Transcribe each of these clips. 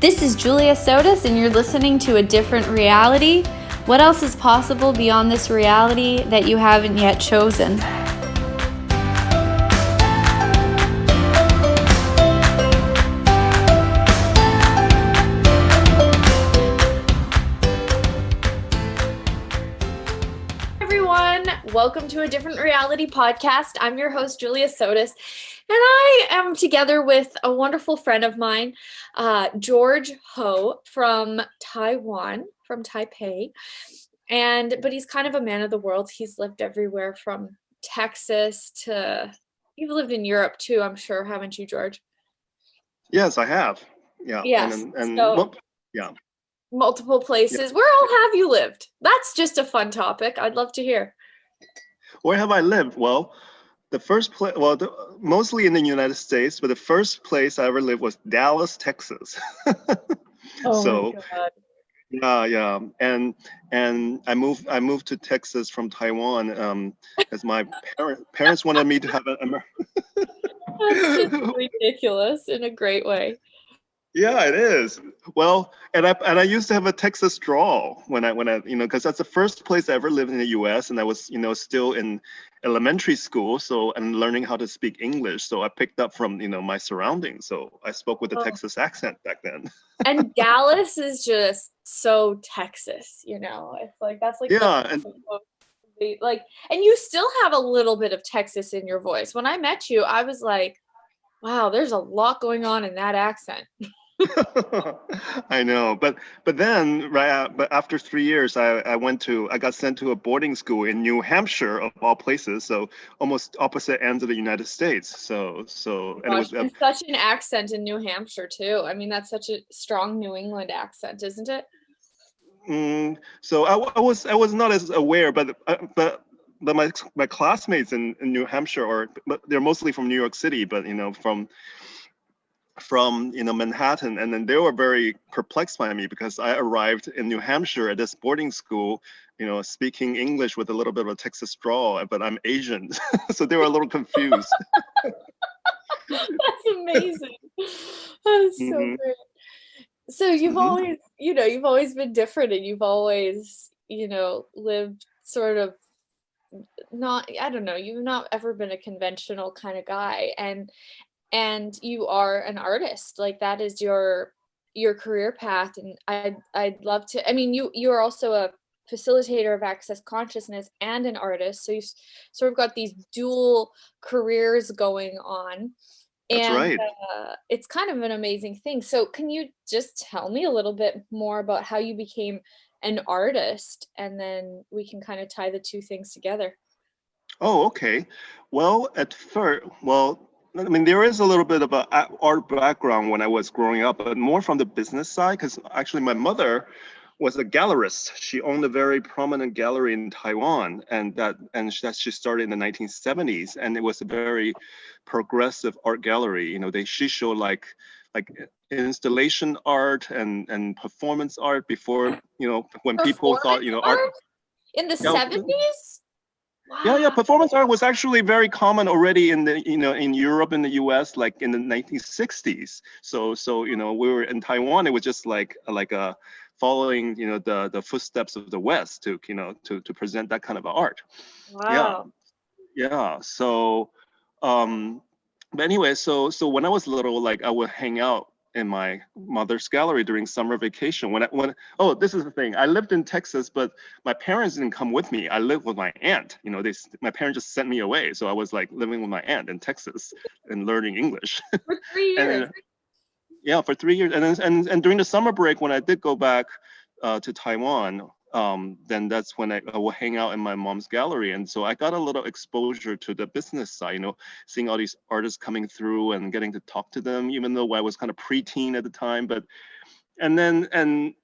This is Julia Sotas, and you're listening to A Different Reality. What else is possible beyond this reality that you haven't yet chosen? Welcome to A Different Reality podcast. I'm your host, Julia Sotas, and I am together with a wonderful friend of mine, George Ho from Taiwan, from Taipei. But he's kind of a man of the world. He's lived everywhere from Texas to, you've lived in Europe too, I'm sure, haven't you, George? Yes, I have. Yeah. Yes. Yeah. Multiple places. Yeah. Where all have you lived? That's just a fun topic. I'd love to hear. Where have I lived? Well, the first place, mostly in the United States, but the first place I ever lived was Dallas, Texas. Oh my God. Yeah. And I moved to Texas from Taiwan as my parents wanted me to have That's just ridiculous in a great way. Yeah, it is. Well, and I used to have a Texas drawl when I because that's the first place I ever lived in the U.S. and I was still in elementary school, so and learning how to speak English. So I picked up from my surroundings. So I spoke with a Texas accent back then. And Dallas is just so Texas, It's like that's like and you still have a little bit of Texas in your voice. When I met you, I was like, wow, there's a lot going on in that accent. I know, but then but after 3 years, I got sent to a boarding school in New Hampshire of all places, so almost opposite ends of the United States. So and it was such an accent in New Hampshire too. I mean, that's such a strong New England accent, isn't it? So I was not as aware, but my classmates in New Hampshire they're mostly from New York City, but from Manhattan, and then they were very perplexed by me because I arrived in New Hampshire at this boarding school, speaking English with a little bit of a Texas drawl, but I'm Asian, so they were a little confused. That's amazing. That is so great. So you've always, you've always been different, and you've always, lived sort of you've not ever been a conventional kind of guy, and you are an artist. Like, that is your career path. And I'd love to, I mean, you're also a facilitator of access consciousness and an artist. So you sort of got these dual careers going on. That's right. It's kind of an amazing thing. So can you just tell me a little bit more about how you became an artist, and then we can kind of tie the two things together? Oh, okay. Well, I mean, there is a little bit of an art background when I was growing up, but more from the business side, because actually my mother was a gallerist. She owned a very prominent gallery in Taiwan, and she started in the 1970s, and it was a very progressive art gallery. She showed like installation art and performance art before, when people thought, art in the 70s. Wow. Yeah. Performance art was actually very common already in in Europe and the US, like in the 1960s. So we were in Taiwan. It was just like a following the footsteps of the West to present that kind of art. Wow. Yeah. So but anyway, so when I was little, like I would hang out in my mother's gallery during summer vacation. This is the thing. I lived in Texas, but my parents didn't come with me. I lived with my aunt. My parents just sent me away. So I was like living with my aunt in Texas and learning English. For 3 years. For 3 years. And during the summer break, when I did go back to Taiwan, then that's when I will hang out in my mom's gallery. And so I got a little exposure to the business side, seeing all these artists coming through and getting to talk to them, even though I was kind of preteen at the time.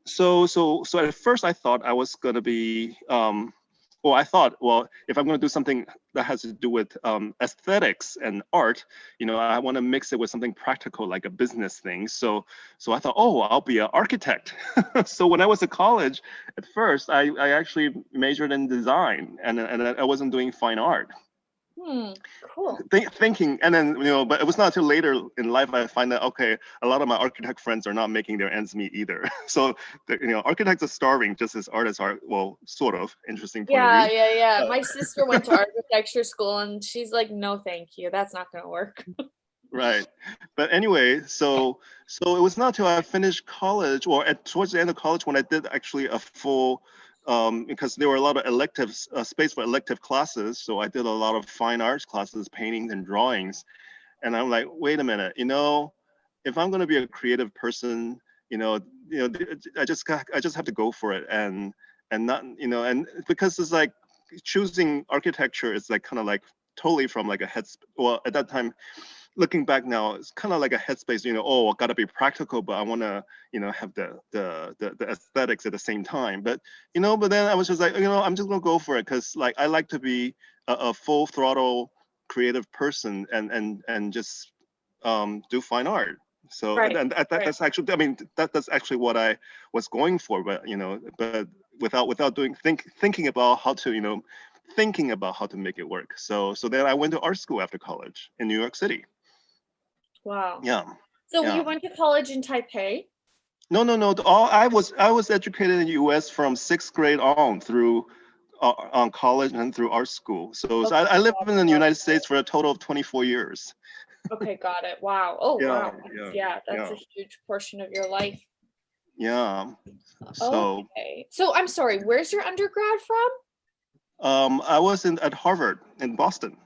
So at first I thought I was going to be, if I'm going to do something that has to do with aesthetics and art, I want to mix it with something practical, like a business thing. So I thought, I'll be an architect. So when I was at college, at first, I actually majored in design, and I wasn't doing fine art. Cool. Thinking, and then but it was not until later in life I find that okay, a lot of my architect friends are not making their ends meet either. So architects are starving just as artists are. Well, sort of interesting point of Yeah, view. yeah, yeah. My sister went to architecture school and she's like, no, thank you. That's not gonna work. Right. But anyway, so it was not till I finished college or towards the end of college when I did actually a full because there were a lot of electives, space for elective classes. So I did a lot of fine arts classes, paintings and drawings. And I'm like, wait a minute, if I'm going to be a creative person, I just have to go for it and not, and because it's like choosing architecture is like kind of like totally from like a well, at that time, looking back now, it's kind of like a headspace, oh, I gotta be practical, but I want to, have the aesthetics at the same time. But but then I was just like, I'm just gonna go for it because like I like to be a full throttle creative person and just do fine art. So Right. and that's actually, I mean, that's actually what I was going for. But but without thinking about how to thinking about how to make it work. So then I went to art school after college in New York City. Wow. Yeah, So you yeah. went to college in Taipei? No, no, no. I was educated in the U.S. from sixth grade on through on college and through art school. So Okay, I lived got in it, the got United it. States for a total of 24 years. Okay, got it. Wow. Oh, Yeah, wow. yeah, Yeah, that's yeah, a huge portion of your life. yeah. So Okay. So I'm sorry, where's your undergrad from? I was at Harvard in Boston,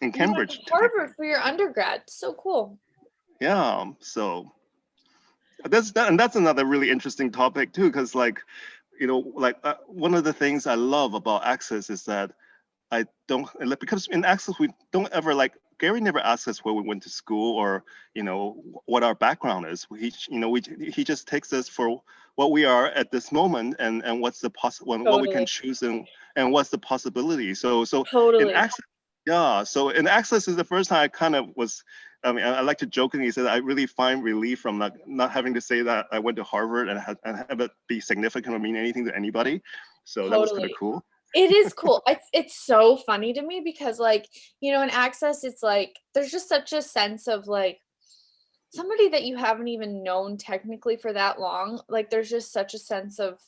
in You went to Cambridge to be. Harvard for your undergrad. So cool. Yeah. So and that's another really interesting topic too, because like one of the things I love about Access is that I don't, because in Access we don't ever like Gary never asks us where we went to school or what our background is. He just takes us for what we are at this moment and what's the what we can Totally. choose and what's the possibility. So in Totally. Access, yeah. So in Access is the first time I kind of was. I mean, I like to jokingly say that I really find relief from not having to say that I went to Harvard and have it be significant or mean anything to anybody. So that was kind of Totally. cool. It is cool. It's so funny to me because like, in Access, it's like there's just such a sense of like somebody that you haven't even known technically for that long. Like there's just such a sense of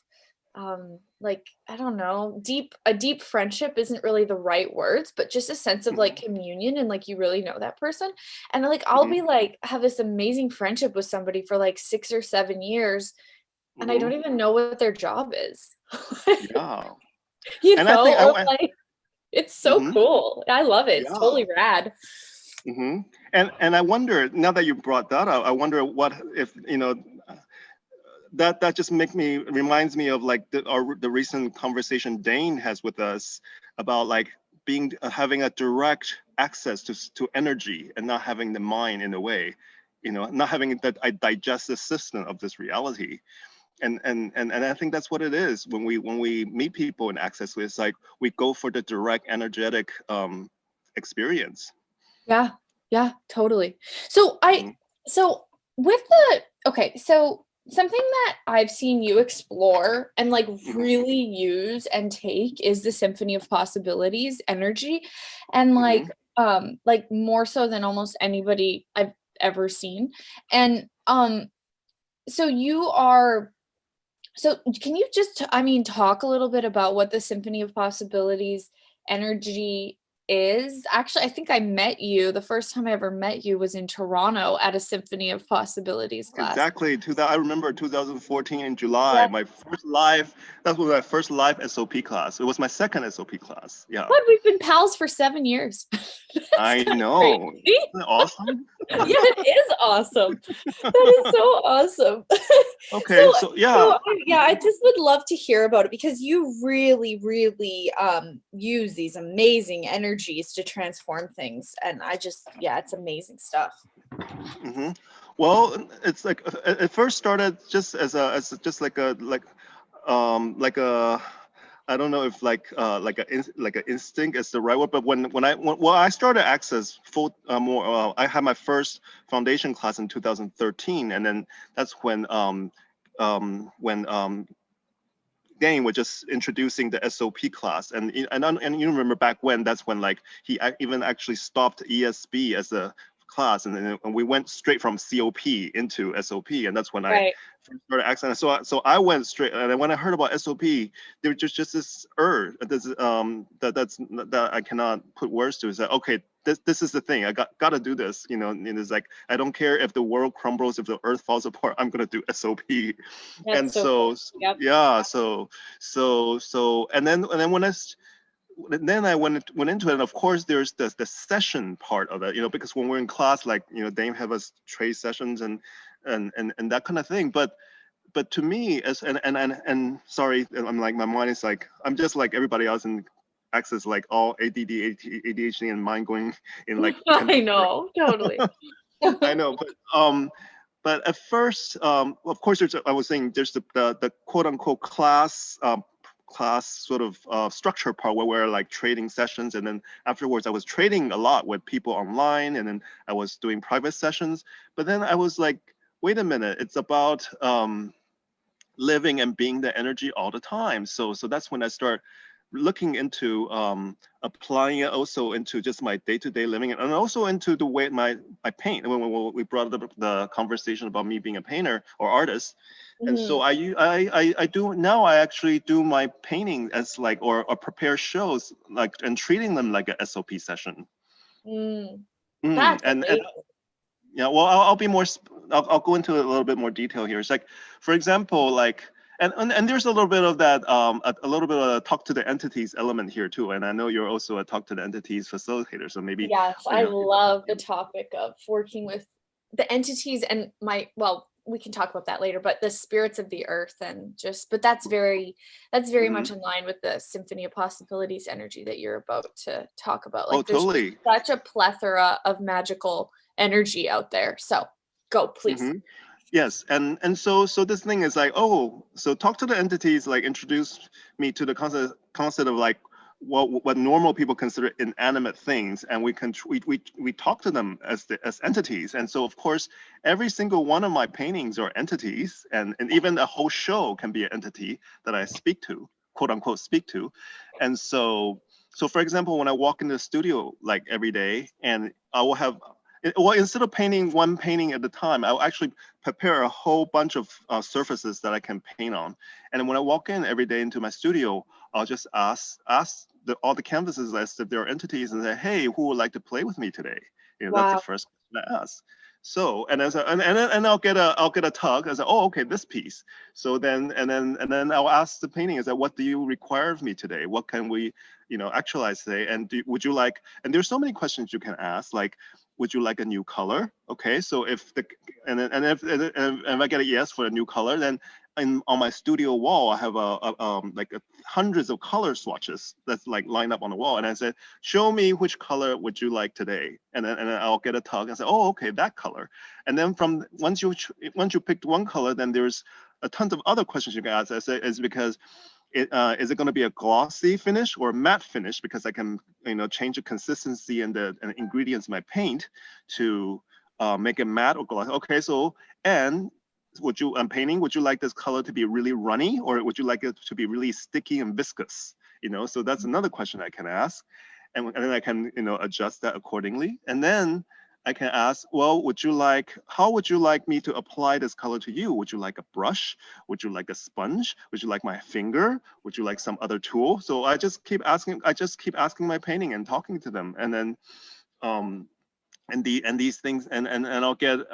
like I don't know, a deep friendship isn't really the right words, but just a sense of like Mhm, communion and like you really know that person. And like I'll mhm, be like have this amazing friendship with somebody for like 6 or 7 years and I mhm. don't even know what their job is. Yeah. And I think Or like it's so mhm, cool. I love it. It's yeah. totally rad. Mhm. And I wonder, now that you brought that up, I wonder what if, that just reminds me of like the recent conversation Dane has with us about like having a direct access to energy and not having the mind in a way, not having that I digest the system of this reality. And I think that's what it is when we meet people in Access. It's like we go for the direct energetic experience. Yeah. Yeah, totally. So I Mhm, so with the okay, so something that I've seen you explore and like mhm, really use and take is the symphony of possibilities energy and mhm. like more so than almost anybody I've ever seen. And so you are so can you just I mean talk a little bit about what the symphony of possibilities energy is? Actually, I think I met you the first time I ever met you was in Toronto at a symphony of possibilities class. Exactly. I remember 2014 in Yeah. July, that was my first live SOP class. It was my second SOP class. Yeah, What? We've been pals for 7 years. That's I kind of know. crazy. Isn't it awesome? Yeah, it is awesome. That is so awesome. So, Okay, so yeah. yeah, I just would love to hear about it because you really, really use these amazing energies to transform things, and yeah, it's amazing stuff. Hmm. Well, it's like it first started just as just like a I don't know if like an instinct is the right word, but when I started Access full more, I had my first foundation class in 2013, and then that's when Dane was just introducing the SOP class, and you remember back when, that's when like he even actually stopped ESB as a class, and we went straight from COP into SOP, and that's when I first started accent. So I went straight, and then when I heard about SOP, there was just this that I cannot put words to. Is that okay? This is the thing. I got to do this. You know, and it's like I don't care if the world crumbles, if the earth falls apart. I'm gonna do SOP. That's And so so cool. Yep. yeah, and then then I went into it, and of course there's the session part of it, you know, because when we're in class, like, you know, they have us trade sessions and that kind of thing. But to me, as and sorry, I'm like, my mind is like, I'm just like everybody else in access, like all ADD, ADHD, and mind going in like I know, totally. I know, but at first, of course, I was saying there's the quote unquote class sort of structure part where we're like trading sessions, and then afterwards I was trading a lot with people online, and then I was doing private sessions. But then I was like, wait a minute, it's about living and being the energy all the time. So that's when I start looking into applying it also into just my day-to-day living, and also into the way I paint. When we brought up the conversation about me being a painter or artist, and so I do now. I actually do my painting as like, or prepare shows like, and treating them like a SOP session. That's And amazing. yeah, well, I'll be more. I'll go into a little bit more detail here. It's like, for example, like, and there's a little bit of that, a little bit of a talk to the entities element here too. And I know you're also a talk to the entities facilitator, so maybe. Yes, You I know, love the topic of working with the entities and well, we can talk about that later, but the spirits of the earth, and just, but that's very much in line with the Symphony of Possibilities energy that you're about to talk about. Like, there's totally. such a plethora of magical energy out there. So go, please. Yes, and so this thing is like, oh, so talk to the entities, like introduce me to the concept of like what normal people consider inanimate things, and we talk to them as entities. And so of course every single one of my paintings are entities, and even a whole show can be an entity that I speak to, quote unquote speak to. And so for example, when I walk in the studio like every day, and I will have, well, instead of painting one painting at a time, I'll actually prepare a whole bunch of surfaces that I can paint on. And when I walk in every day into my studio, I'll just ask all the canvases as if they're entities, and say, hey, who would like to play with me today? You know, that's the first question I ask. So, and I'll get a tug. I say, oh, okay, this piece. So then I'll ask the painting, is that, what do you require of me today? What can we, you know, actualize today? And would you like? And there's so many questions you can ask, like, would you like a new color? Okay, so if I get a yes for a new color, then on my studio wall, I have hundreds of color swatches that's like lined up on the wall, and I said, show me which color would you like today, and then I'll get a tug and say, oh, okay, that color. And then from once you picked one color, then there's a tons of other questions you can ask. I say, is because is it going to be a glossy finish or a matte finish? Because I can, you know, change the consistency and the ingredients in my paint to make it matte or glossy. Okay, so, and I'm painting, would you like this color to be really runny, or would you like it to be really sticky and viscous? You know, so that's another question I can ask, and then I can, you know, adjust that accordingly. And then I can ask, well, how would you like me to apply this color to you? Would you like a brush? Would you like a sponge? Would you like my finger? Would you like some other tool? So I just keep asking my painting and talking to them. And then, and these things, and I'll get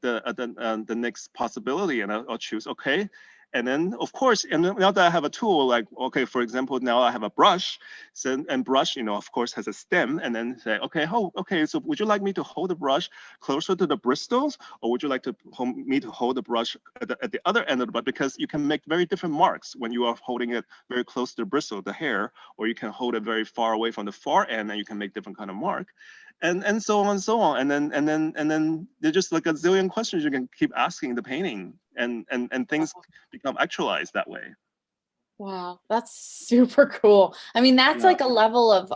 the next possibility, and I'll choose, okay. And then, of course, and now that I have a tool, like, okay, for example, now I have a brush, and brush, you know, of course, has a stem, and then say, okay, okay, so would you like me to hold the brush closer to the bristles, or would you like me to hold the brush at the other end of the brush? Because you can make very different marks when you are holding it very close to the bristle, the hair, or you can hold it very far away from the far end, and you can make different kind of mark. And so on and so on, and then there's just like a zillion questions you can keep asking the painting, and things become actualized that way. Wow, that's super cool. I mean, that's like a level of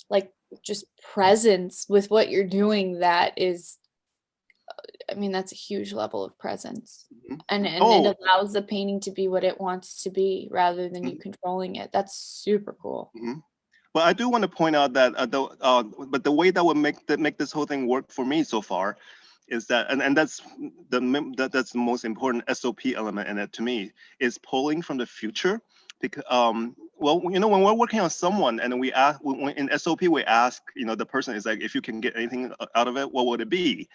like just presence with what you're doing that is I mean, that's a huge level of presence. Mhm. And Oh, it allows the painting to be what it wants to be rather than you mhm, controlling it. That's super cool. mhm. But I do want to point out that but the way that would make this whole thing work for me so far is that, and that's that's the most important SOP element in it to me, is pulling from the future. Because well, you know, when we're working on someone and we ask, in SOP we ask, you know, the person is like, if you can get anything out of it, what would it be?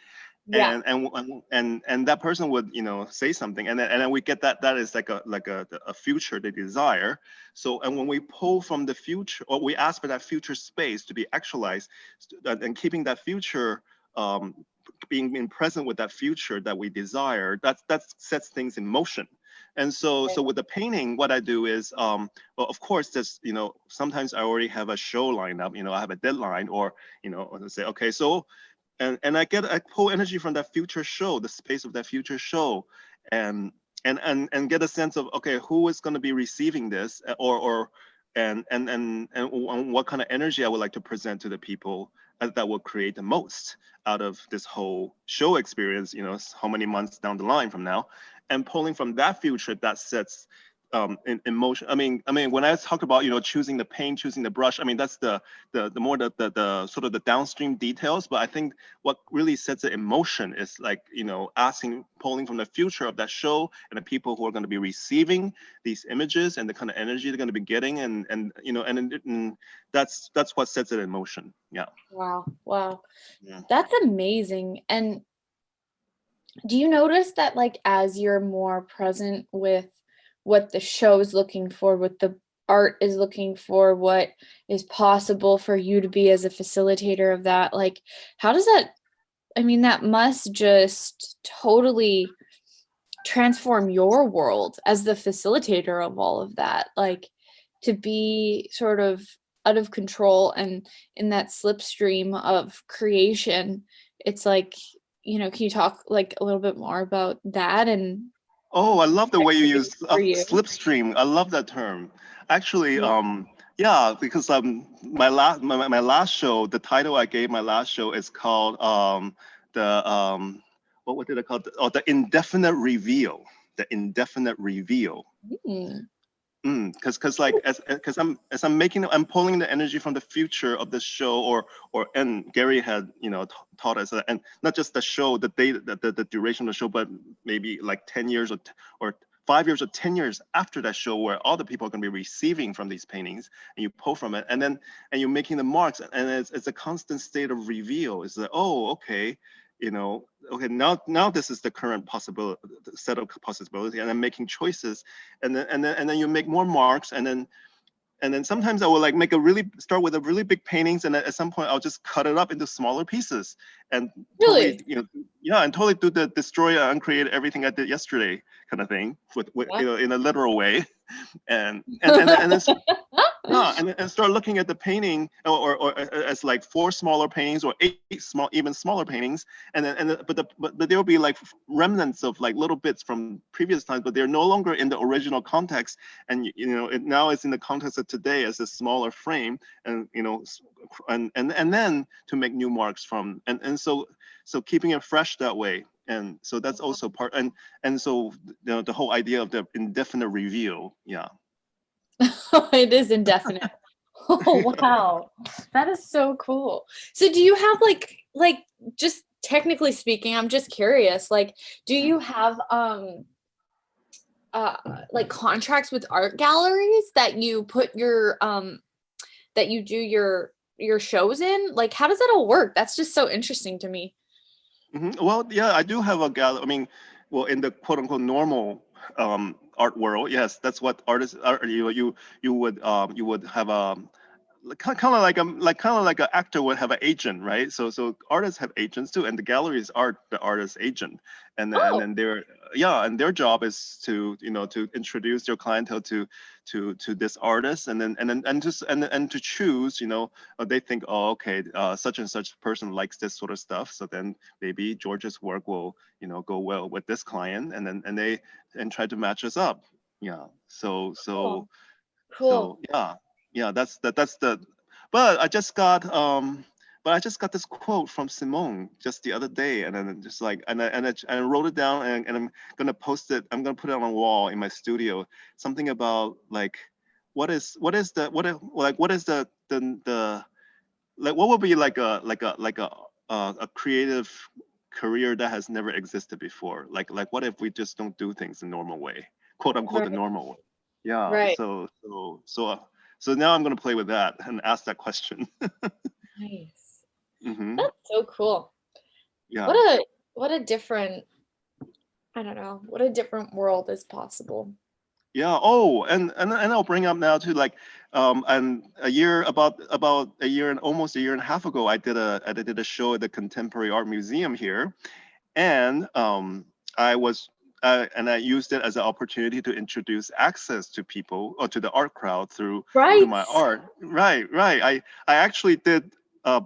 Yeah. And that person would, you know, say something, and then we get that is like a future they desire. So, and when we pull from the future, or we ask for that future space to be actualized, and keeping that future, um, being present with that future that we desire, that sets things in motion. And so with the painting, what I do is, well, of course, there's, you know, sometimes I already have a show lined up, you know, I have a deadline, or, you know, I say, okay, so, and I pull energy from that future show, the space of that future show, and and get a sense of, okay, who is going to be receiving this, or and what kind of energy I would like to present to the people, that will create the most out of this whole show experience, you know, how many months down the line from now, and pulling from that future that sets, in motion. I mean, when I talk about, you know, choosing the paint, choosing the brush, I mean, that's the more the sort of the downstream details. But I think what really sets it in motion is, like, you know, pulling from the future of that show, and the people who are going to be receiving these images, and the kind of energy they're going to be getting, and you know, and that's what sets it in motion. Yeah. Wow. Wow. Yeah. That's amazing. And do you notice that, like, as you're more present with what the show is looking for, what the art is looking for, what is possible for you to be as a facilitator of that, like, how does that, I mean, that must just totally transform your world as the facilitator of all of that, like, to be sort of out of control and in that slipstream of creation. It's like, can you talk like a little bit more about that and Oh, I love the way you use, for you? slipstream. I love that term. Actually, Yeah. yeah, because my last show, the title I gave my last show is called, the what did I call it? Oh, the indefinite reveal. The indefinite reveal. Mm. Because like, as I'm pulling the energy from the future of the show, and Gary had, you know, taught us that, and not just the show, the date, the duration of the show, but maybe like 10 years, or 5 years or 10 years after that show, where all the people are going to be receiving from these paintings, and you pull from it, and you're making the marks, and it's a constant state of reveal. It's like, oh, okay, you know, okay, now this is the current possibility, set of possibility, and I'm making choices, and then you make more marks, and then sometimes I will like start with a really big paintings, and at some point I'll just cut it up into smaller pieces, and totally, Really? you know, yeah, and totally do the destroy and uncreate everything I did yesterday kind of thing, with, What? you know, in a literal way, and then, yeah, and start looking at the painting, or as like four smaller paintings, or eight even smaller paintings, but there will be like remnants of like little bits from previous times, but they're no longer in the original context, and you know, now it's in the context of today as a smaller frame, and you know, and then to make new marks from, and so keeping it fresh that way, and so that's also part, and so, you know, the whole idea of the indefinite reveal, yeah. It is indefinite. Oh, wow. That is so cool. So do you have like just technically speaking, I'm just curious, like, do you have uh like contracts with art galleries that you put your that you do your shows in? Like, how does that all work? That's just so interesting to me. Well, yeah, I do have a gallery. I mean, well, in the quote unquote normal, art world, yes, that's what artists are. You would have a, kind of like an actor would have an agent, right? So artists have agents too, and the galleries are the artist's agent, and Oh, then yeah, and their job is to, you know, to introduce their clientele to this artist, and to choose, you know, they think, oh, okay, such and such person likes this sort of stuff, so then maybe George's work will, you know, go well with this client, and try to match us up. Yeah. So cool. so Cool. so yeah, yeah, that's the. But I just got, but I just got this quote from Simone just the other day, and then just like, and I wrote it down, and I'm gonna post it. I'm gonna put it on a wall in my studio. Something about like, what is the like, what would be like a creative career that has never existed before? Like what if we just don't do things the normal way, quote unquote, the Right. normal way? Yeah. Right. So now I'm gonna play with that and ask that question. Nice. Hmm. That's so cool. Yeah. What a what a different, I don't know, what a different world is possible. Yeah. Oh, and I'll bring up now too, like, and about a year and almost a year and a half ago, I did a show at the Contemporary Art Museum here, and I was and I used it as an opportunity to introduce access to people or to the art crowd through Right. my art. Right, right. I actually did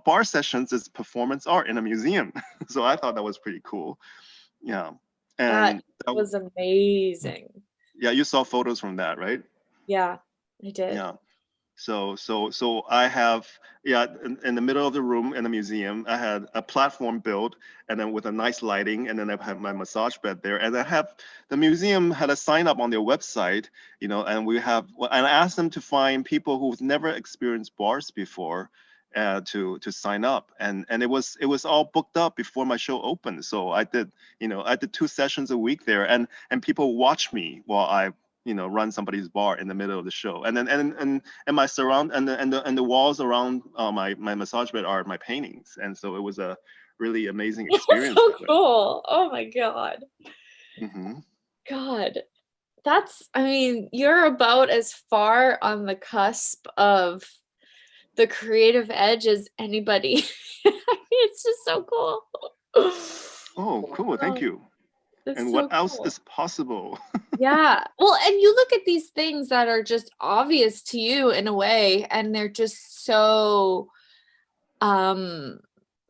bar sessions as performance art in a museum, so I thought that was pretty cool. Yeah, That and that, was amazing. yeah, you saw photos from that, right? Yeah, I did. Yeah. So I have, yeah, in the middle of the room in the museum, I had a platform built, and then with a nice lighting, and then I had my massage bed there, and I have the museum had a sign up on their website, and and I asked them to find people who've never experienced bars before, to sign up, and it was all booked up before my show opened. So I did 2 sessions a week there, and people watch me while I run somebody's bar in the middle of the show, and then and my surround and the walls around my massage bed are my paintings, and so it was a really amazing That's experience so that way. cool. Oh my God. Hmm. God. I mean, you're about as far on the cusp of the creative edge as anybody. I mean, it's just so cool. Oh, cool, thank Oh, you. that's And what so else cool. is possible? Yeah. Well, and you look at these things that are just obvious to you in a way, and they're just so um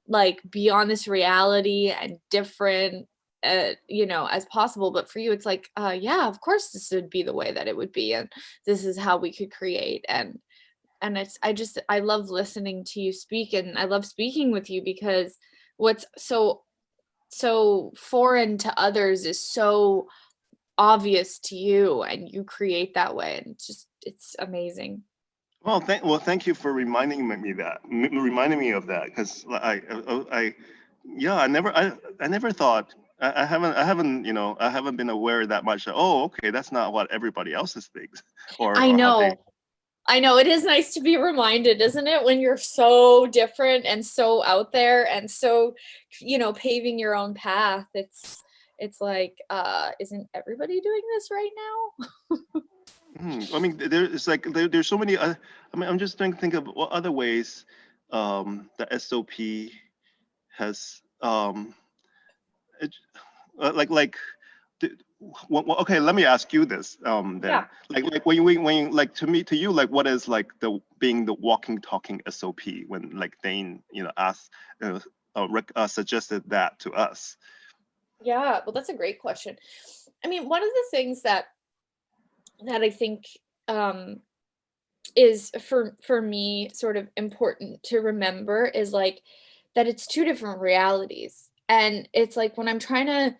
like beyond this reality and different as possible. But for you it's like yeah, of course this would be the way that it would be, and this is how we could create. And I love listening to you speak, and I love speaking with you because what's so foreign to others is so obvious to you, and you create that way, and it's amazing. Thank you for reminding me of that, because yeah, I never thought, I haven't been aware that much. Oh, okay, that's not what everybody else's thinks, I or how they. know. I know, it is nice to be reminded, isn't it, when you're so different and so out there and so, paving your own path. It's like, isn't everybody doing this right now? I mean, there's so many. I mean, I'm just trying to think of what other ways the SOP has it, like okay, let me ask you this then. Yeah. Like when you, like, to you, like, what is like the walking talking SOP, when like Dane asked suggested that to us. Yeah, well, that's a great question. I mean, one of the things that I think um is for me sort of important to remember is like that it's two different realities. And it's like when I'm trying to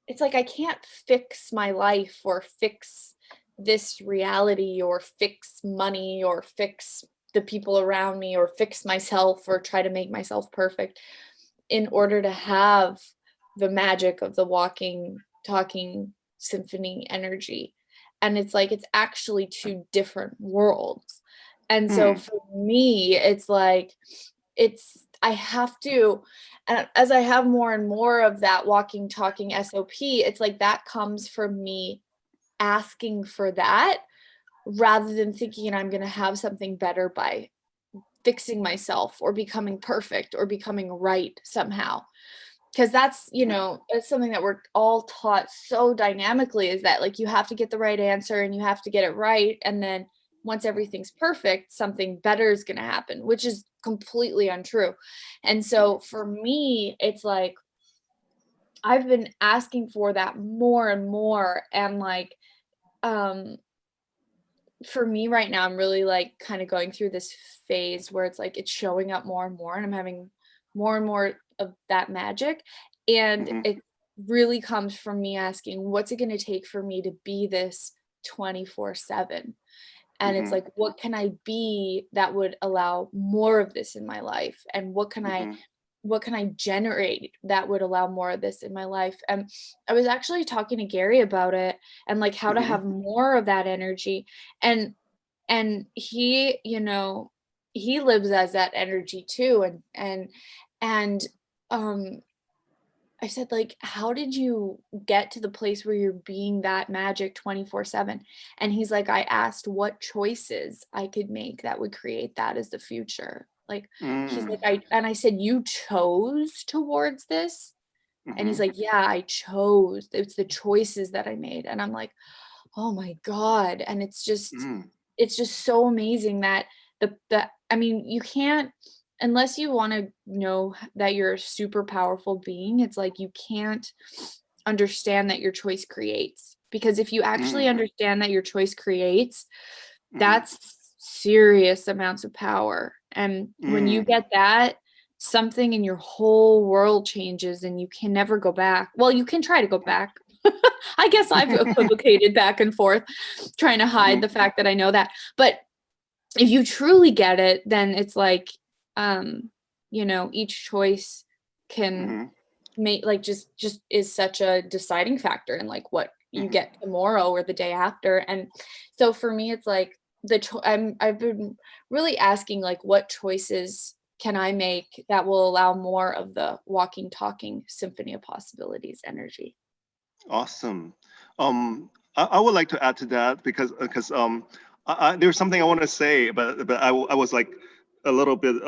it's like I can't fix my life or fix this reality or fix money or fix the people around me or fix myself or try to make myself perfect in order to have the magic of the walking, talking symphony energy. And it's like it's actually two different worlds. And so Hmm. for me, it's like I have to, and as I have more and more of that walking, talking SOP, it's like that comes from me asking for that rather than thinking I'm going to have something better by fixing myself or becoming perfect or becoming right somehow. Because it's something that we're all taught so dynamically, is that like you have to get the right answer and you have to get it right. And then once everything's perfect, something better is going to happen, which is completely untrue. And so for me, it's like I've been asking for that more and more. And like, um, for me right now, I'm really like kind of going through this phase where it's like it's showing up more and more, and I'm having more and more of that magic. And Mm-hmm. it really comes from me asking, what's it going to take for me to be this 24/7? And it's Mm-hmm. like, what can I be that would allow more of this in my life? And Mm-hmm. what can I generate that would allow more of this in my life? And I was actually talking to Gary about it and like how to Mm-hmm. have more of that energy. And he, he lives as that energy too. And um I said, like, how did you get to the place where you're being that magic 24/7? And he's like, I asked what choices I could make that would create that as the future. Like, he's Mm-hmm. like, I said, you chose towards this? And Mm-hmm. he's like, yeah, I chose. It's the choices that I made. And I'm like, oh my God. And it's just so amazing that I mean, you can't, unless you want to know that you're a super powerful being, it's like you can't understand that your choice creates. Because if you actually Mm-hmm. understand that your choice creates, Mm-hmm. that's serious amounts of power. And when you Mm-hmm. get that, something in your whole world changes and you can never go back. Well, you can try to go back. I guess I've equivocated back and forth trying to hide the fact that I know that. But if you truly get it, then it's like, um, each choice can Mm-hmm. make like just is such a deciding factor in like what you Mm-hmm. get tomorrow or the day after. And so for me, it's like I've been really asking like what choices can I make that will allow more of the walking, talking symphony of possibilities energy. Awesome. I would like to add to that because there's something I want to say, but I was like a little bit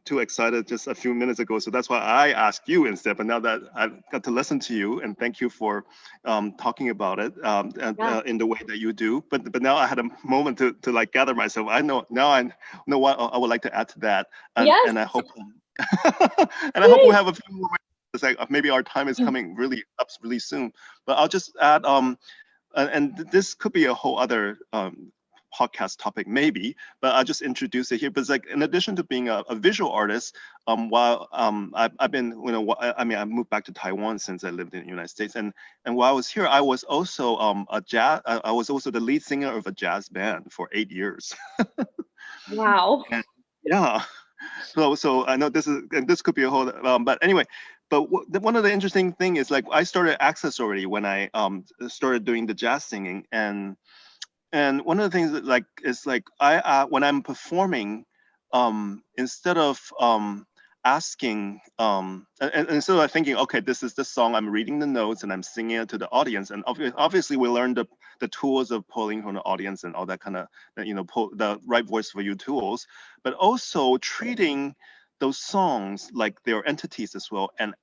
too excited just a few minutes ago, so that's why I asked you instead. But now that I've got to listen to you, and thank you for talking about it and, Yeah. in the way that you do. But now I had a moment to like gather myself. I know now I know what I would like to add to that, Yes. and I hope and I hope we have a few more. It's like maybe our time is Please. coming really up really soon. But I'll just add, and this could be a whole other podcast topic maybe, but I'll just introduce it here. But it's like in addition to being a visual artist, while I've been, I mean, I moved back to Taiwan since I lived in the United States, and while I was here, I was also a jazz. I was also the lead singer of a jazz band for 8 years. Wow. And yeah, so I know this is, and this could be a whole, but anyway, but one of the interesting thing is like I started Access already when I started doing the jazz singing, and one of the things that like is like I when I'm performing, instead of asking, and instead of thinking, okay, this is the song, I'm reading the notes and I'm singing it to the audience, and obviously we learned the tools of pulling from the audience and all that kind of, pull the right voice for you tools, but also treating those songs like they're entities as well, and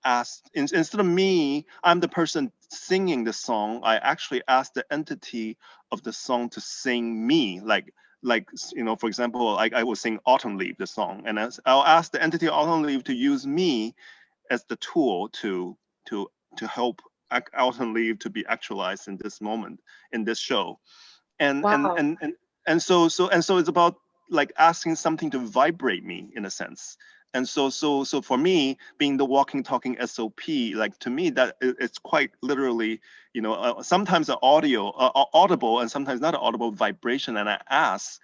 instead of me, I'm the person singing the song, I actually ask the entity of the song to sing me, like for example, like I will sing Autumn Leaf, the song, and I'll ask the entity Autumn Leaf to use me as the tool to to help Autumn Leaf to be actualized in this moment in this show, and and Wow. and and and so it's about like asking something to vibrate me in a sense. And so for me, being the walking talking SOP, like to me that it's quite literally, sometimes an audible and sometimes not an audible vibration, and I ask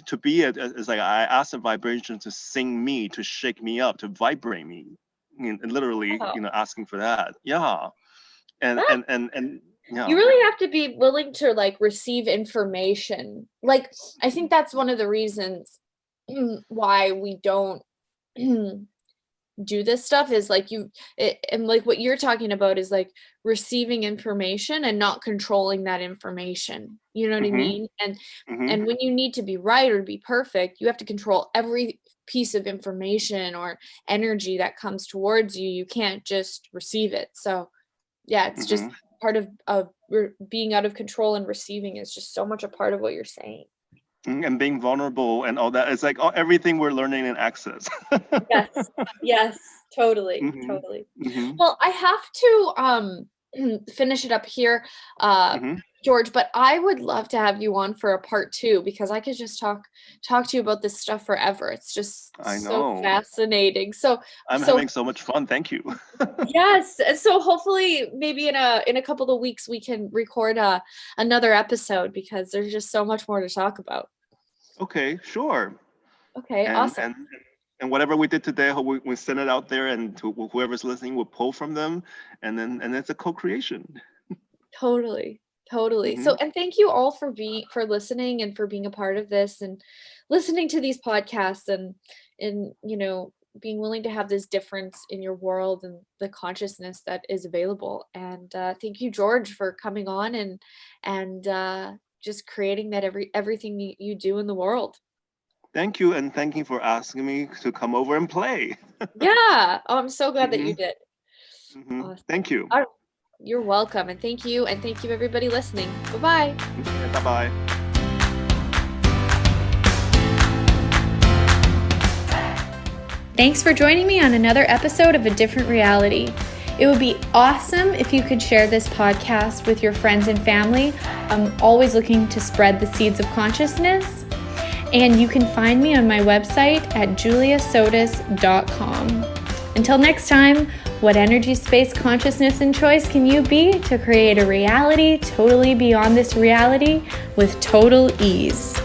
to be it. It's like I ask the vibration to sing me, to shake me up, to vibrate me, and literally, Wow. asking for that. Yeah. and That and and and you yeah. really have to be willing to like receive information. Like I think that's one of the reasons why we don't do this stuff is like and like what you're talking about is like receiving information and not controlling that information. You know what I Mm-hmm. mean? And Mm-hmm. and when you need to be right or to be perfect, you have to control every piece of information or energy that comes towards you. You can't just receive it. So yeah, it's just Mm-hmm. part of being out of control and receiving is just so much a part of what you're saying. And being vulnerable and all that. It's like everything we're learning in Access. Yes. Yes, totally, Mm-hmm. totally. Mm-hmm. Well, I have to finish it up here, Hmm. George, but I would love to have you on for a part two because I could just talk to you about this stuff forever. It's just I so know. fascinating. So I'm so having so much fun. Thank you. yes, so hopefully maybe in a couple of weeks we can record another episode because there's just so much more to talk about. Okay, sure. Okay, And awesome. and and whatever we did today, I hope we send it out there, and to whoever's listening will pull from them, and it's a co-creation. Totally. Totally. Hmm. So, and thank you all for listening and for being a part of this and listening to these podcasts and being willing to have this difference in your world and the consciousness that is available. And thank you, George, for coming on and just creating that everything you do in the world. Thank you, and thank you for asking me to come over and play. Yeah. Oh, I'm so glad that Hmm. you did. Hmm. Awesome. Thank you. All right. You're welcome. And thank you everybody listening. Bye-bye. Bye bye. Thanks for joining me on another episode of A Different Reality. It would be awesome if you could share this podcast with your friends and family. I'm always looking to spread the seeds of consciousness. And you can find me on my website at juliasotas.com. Until next time, what energy, space, consciousness, and choice can you be to create a reality totally beyond this reality with total ease?